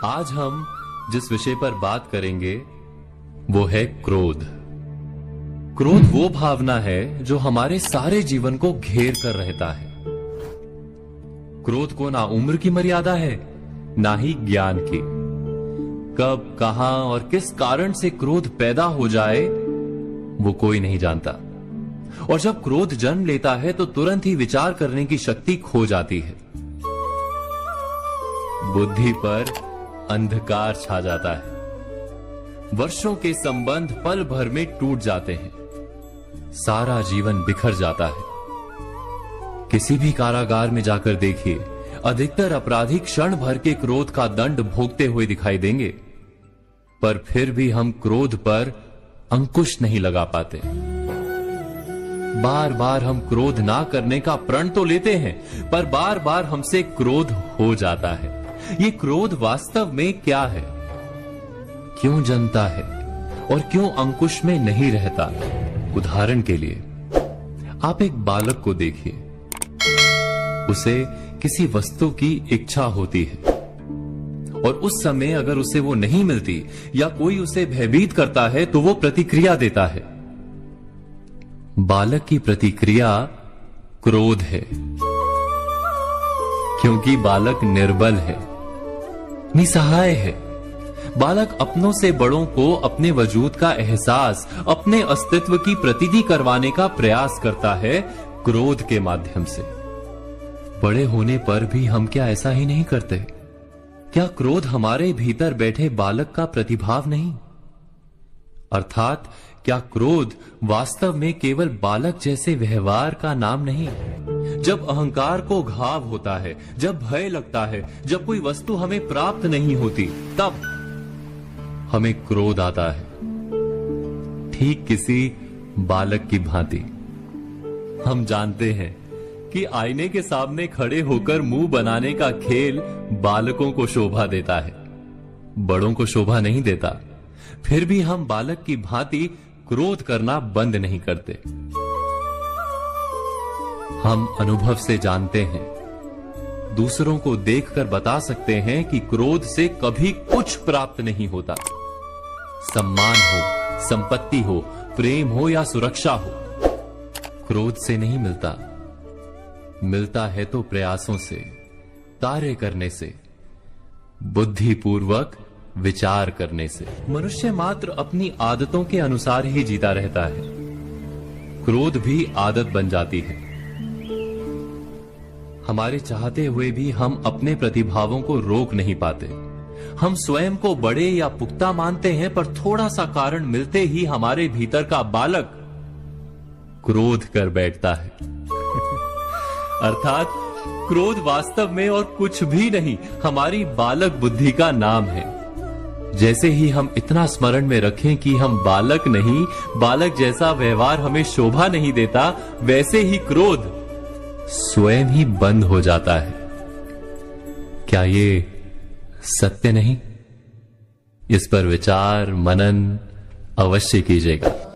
आज हम जिस विषय पर बात करेंगे वो है क्रोध। क्रोध वो भावना है जो हमारे सारे जीवन को घेर कर रहता है। क्रोध को ना उम्र की मर्यादा है, ना ही ज्ञान की। कब, कहां और किस कारण से क्रोध पैदा हो जाए वो कोई नहीं जानता। और जब क्रोध जन्म लेता है तो तुरंत ही विचार करने की शक्ति खो जाती है। बुद्धि पर अंधकार छा जाता है। वर्षों के संबंध पल भर में टूट जाते हैं। सारा जीवन बिखर जाता है। किसी भी कारागार में जाकर देखिए, अधिकतर अपराधी क्षण भर के क्रोध का दंड भोगते हुए दिखाई देंगे, पर फिर भी हम क्रोध पर अंकुश नहीं लगा पाते। बार बार हम क्रोध ना करने का प्रण तो लेते हैं, पर बार बार हमसे क्रोध हो जाता है। ये क्रोध वास्तव में क्या है, क्यों जन्मता है और क्यों अंकुश में नहीं रहता? उदाहरण के लिए आप एक बालक को देखिए। उसे किसी वस्तु की इच्छा होती है और उस समय अगर उसे वो नहीं मिलती या कोई उसे भयभीत करता है तो वो प्रतिक्रिया देता है। बालक की प्रतिक्रिया क्रोध है, क्योंकि बालक निर्बल है, निसहाय है। बालक अपनों से बड़ों को अपने वजूद का एहसास, अपने अस्तित्व की प्रतीति करवाने का प्रयास करता है क्रोध के माध्यम से। बड़े होने पर भी हम क्या ऐसा ही नहीं करते? क्या क्रोध हमारे भीतर बैठे बालक का प्रतिभाव नहीं? अर्थात क्या क्रोध वास्तव में केवल बालक जैसे व्यवहार का नाम नहीं? जब अहंकार को घाव होता है, जब भय लगता है, जब कोई वस्तु हमें प्राप्त नहीं होती, तब हमें क्रोध आता है, ठीक किसी बालक की भांति। हम जानते हैं कि आईने के सामने खड़े होकर मुंह बनाने का खेल बालकों को शोभा देता है, बड़ों को शोभा नहीं देता। फिर भी हम बालक की भांति क्रोध करना बंद नहीं करते। हम अनुभव से जानते हैं, दूसरों को देखकर बता सकते हैं कि क्रोध से कभी कुछ प्राप्त नहीं होता। सम्मान हो, संपत्ति हो, प्रेम हो या सुरक्षा हो, क्रोध से नहीं मिलता। मिलता है तो प्रयासों से, कार्य करने से, बुद्धिपूर्वक विचार करने से। मनुष्य मात्र अपनी आदतों के अनुसार ही जीता रहता है। क्रोध भी आदत बन जाती है। हमारे चाहते हुए भी हम अपने प्रतिभावों को रोक नहीं पाते। हम स्वयं को बड़े या पुख्ता मानते हैं, पर थोड़ा सा कारण मिलते ही हमारे भीतर का बालक क्रोध कर बैठता है। अर्थात क्रोध वास्तव में और कुछ भी नहीं, हमारी बालक बुद्धि का नाम है। जैसे ही हम इतना स्मरण में रखें कि हम बालक नहीं, बालक जैसा व्यवहार हमें शोभा नहीं देता, वैसे ही क्रोध स्वयं ही बंद हो जाता है। क्या ये सत्य नहीं? इस पर विचार मनन अवश्य कीजिएगा।